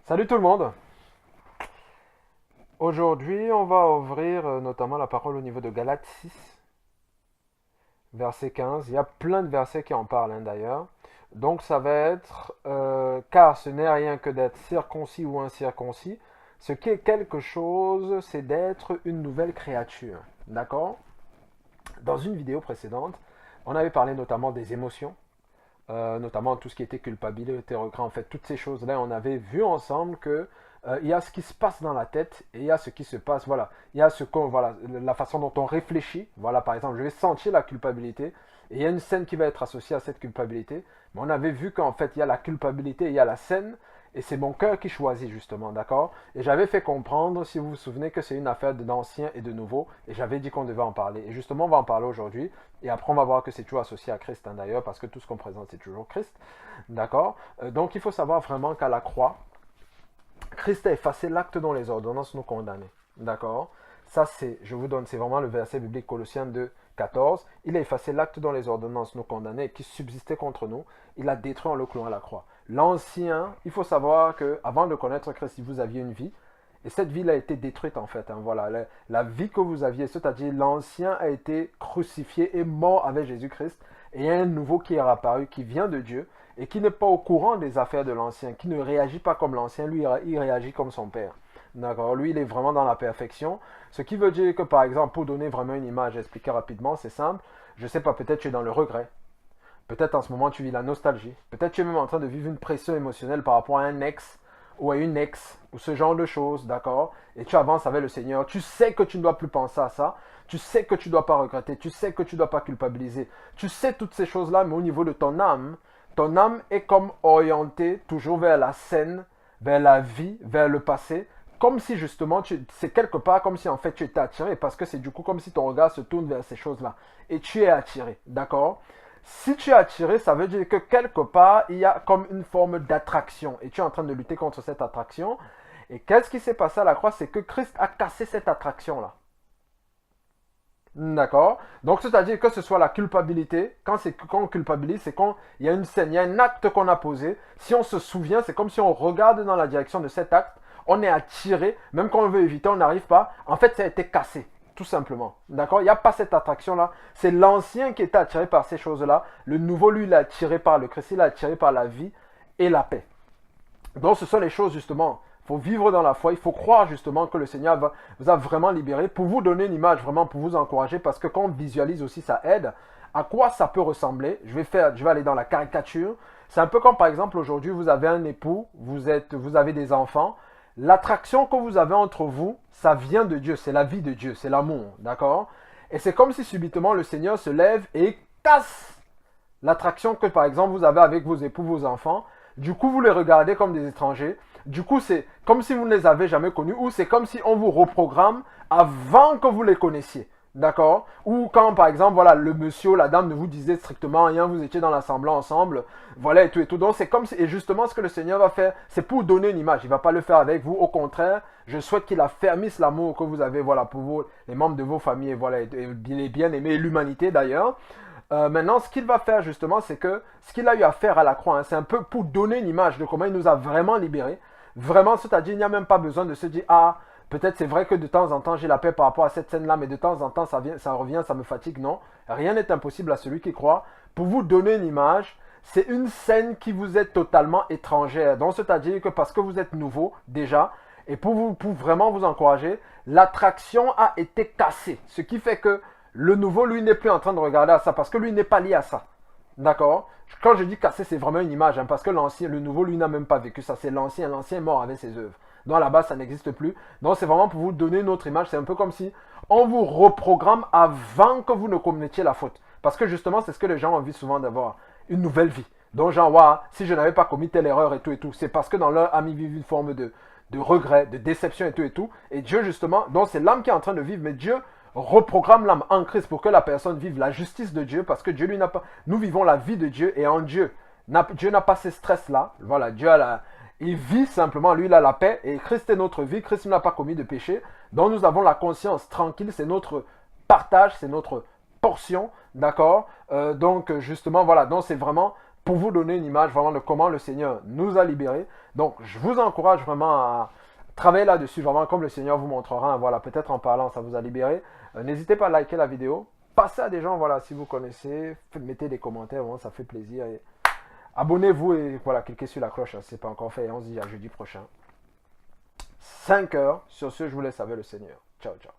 Salut tout le monde. Aujourd'hui, on va ouvrir notamment la parole au niveau de Galates 6, verset 15. Il y a plein de versets qui en parlent d'ailleurs. Donc ça va être car ce n'est rien que d'être circoncis ou incirconcis. Ce qui est quelque chose, c'est d'être une nouvelle créature. D'accord? Dans une vidéo précédente, on avait parlé notamment des émotions. Notamment tout ce qui était culpabilité, regret, en fait, toutes ces choses-là, on avait vu ensemble que il y a ce qui se passe dans la tête et il y a ce qui se passe, voilà, il y a voilà, la façon dont on réfléchit, voilà, par exemple, je vais sentir la culpabilité et il y a une scène qui va être associée à cette culpabilité, mais on avait vu qu'en fait, il y a la culpabilité, il y a la scène et c'est mon cœur qui choisit justement, d'accord? Et j'avais fait comprendre, si vous vous souvenez, que c'est une affaire d'ancien et de nouveau et j'avais dit qu'on devait en parler et justement, on va en parler aujourd'hui. Et après, on va voir que c'est toujours associé à Christ, d'ailleurs, parce que tout ce qu'on présente, c'est toujours Christ. D'accord? Donc, il faut savoir vraiment qu'à la croix, Christ a effacé l'acte dont les ordonnances nous condamnaient. D'accord? Ça, c'est, je vous donne, c'est vraiment le verset biblique Colossiens 2, 14. Il a effacé l'acte dont les ordonnances nous condamnaient et qui subsistait contre nous. Il a détruit en le clouant à la croix. L'ancien, il faut savoir que avant de connaître Christ, vous aviez une vie. Et cette vie a été détruite en fait. Voilà, la vie que vous aviez, c'est-à-dire l'ancien a été crucifié et mort avec Jésus-Christ. Et il y a un nouveau qui est apparu, qui vient de Dieu et qui n'est pas au courant des affaires de l'ancien, qui ne réagit pas comme l'ancien, lui il réagit comme son père. D'accord, lui il est vraiment dans la perfection. Ce qui veut dire que par exemple, pour donner vraiment une image, expliquer rapidement, c'est simple. Je sais pas, peut-être tu es dans le regret. Peut-être en ce moment tu vis la nostalgie. Peut-être tu es même en train de vivre une pression émotionnelle par rapport à un ex ou à une ex ou ce genre de choses, d'accord? Et tu avances avec le Seigneur. Tu sais que tu ne dois plus penser à ça. Tu sais que tu ne dois pas regretter. Tu sais que tu ne dois pas culpabiliser. Tu sais toutes ces choses-là, mais au niveau de ton âme est comme orientée toujours vers la scène, vers la vie, vers le passé. Comme si justement, c'est quelque part comme si en fait tu étais attiré, parce que c'est du coup comme si ton regard se tourne vers ces choses-là. Et tu es attiré, d'accord? Si tu es attiré, ça veut dire que quelque part, il y a comme une forme d'attraction. Et tu es en train de lutter contre cette attraction. Et qu'est-ce qui s'est passé à la croix? C'est que Christ a cassé cette attraction-là. D'accord? Donc, c'est-à-dire que ce soit la culpabilité. Quand on culpabilise, c'est quand il y a une scène, il y a un acte qu'on a posé. Si on se souvient, c'est comme si on regarde dans la direction de cet acte. On est attiré. Même quand on veut éviter, on n'arrive pas. En fait, ça a été cassé. Tout simplement. D'accord? Il n'y a pas cette attraction-là. C'est l'ancien qui était attiré par ces choses-là. Le nouveau, lui, il est attiré par le Christ. Il est attiré par la vie et la paix. Donc, ce sont les choses, justement. Il faut vivre dans la foi. Il faut croire, justement, que le Seigneur vous a vraiment libéré pour vous donner une image, vraiment, pour vous encourager. Parce que quand on visualise aussi, ça aide. À quoi ça peut ressembler? Je vais aller dans la caricature. C'est un peu comme, par exemple, aujourd'hui, vous avez un époux, vous avez des enfants. L'attraction que vous avez entre vous, ça vient de Dieu, c'est la vie de Dieu, c'est l'amour, d'accord? Et c'est comme si subitement le Seigneur se lève et casse l'attraction que par exemple vous avez avec vos époux, vos enfants. Du coup, vous les regardez comme des étrangers. Du coup, c'est comme si vous ne les avez jamais connus ou c'est comme si on vous reprogramme avant que vous les connaissiez. D'accord? Ou quand, par exemple, voilà, le monsieur, la dame ne vous disait strictement rien, vous étiez dans l'assemblée ensemble, voilà, et tout et tout. Donc, c'est comme si, et justement, ce que le Seigneur va faire, c'est pour donner une image. Il ne va pas le faire avec vous. Au contraire, je souhaite qu'il affermisse l'amour que vous avez, voilà, pour vous, les membres de vos familles, voilà, et les bien-aimés, et l'humanité d'ailleurs. Maintenant, ce qu'il va faire justement, c'est que ce qu'il a eu à faire à la croix, hein, c'est un peu pour donner une image de comment il nous a vraiment libérés. Vraiment, c'est-à-dire, il n'y a même pas besoin de se dire, ah, peut-être c'est vrai que de temps en temps j'ai la paix par rapport à cette scène-là, mais de temps en temps ça revient, ça me fatigue. Non, rien n'est impossible à celui qui croit. Pour vous donner une image, c'est une scène qui vous est totalement étrangère. Donc, c'est-à-dire que parce que vous êtes nouveau déjà, et pour vraiment vous encourager, l'attraction a été cassée. Ce qui fait que le nouveau, lui, n'est plus en train de regarder à ça parce que lui n'est pas lié à ça. D'accord? Quand je dis cassé, c'est vraiment une image, hein, parce que l'ancien, le nouveau, lui, n'a même pas vécu ça. C'est l'ancien est mort avec ses œuvres. Donc là-bas, ça n'existe plus. Donc c'est vraiment pour vous donner une autre image. C'est un peu comme si on vous reprogramme avant que vous ne commettiez la faute. Parce que justement, c'est ce que les gens ont envie souvent d'avoir. Une nouvelle vie. Donc genre, ouais, si je n'avais pas commis telle erreur et tout et tout, c'est parce que dans leur âme, ils vivent une forme de regret, de déception et tout et tout. Et Dieu, justement, donc c'est l'âme qui est en train de vivre, mais Dieu reprogramme l'âme en Christ pour que la personne vive la justice de Dieu, parce que Dieu, lui, n'a pas. Nous vivons la vie de Dieu, et en Dieu, Dieu n'a pas ces stress-là. Voilà, Dieu a la. Il vit simplement, lui, il a la paix, et Christ est notre vie. Christ n'a pas commis de péché. Donc nous avons la conscience tranquille, c'est notre partage, c'est notre portion, d'accord? Donc justement, voilà, donc c'est vraiment pour vous donner une image vraiment de comment le Seigneur nous a libérés. Donc, je vous encourage vraiment à travailler là-dessus, vraiment comme le Seigneur vous montrera. Voilà, peut-être en parlant, ça vous a libéré. N'hésitez pas à liker la vidéo. Passez à des gens, voilà, si vous connaissez. Mettez des commentaires, vraiment, ça fait plaisir. Et abonnez-vous et voilà, cliquez sur la cloche, hein, si ce n'est pas encore fait. Et on se dit à jeudi prochain. 5 heures. Sur ce, je vous laisse avec le Seigneur. Ciao, ciao.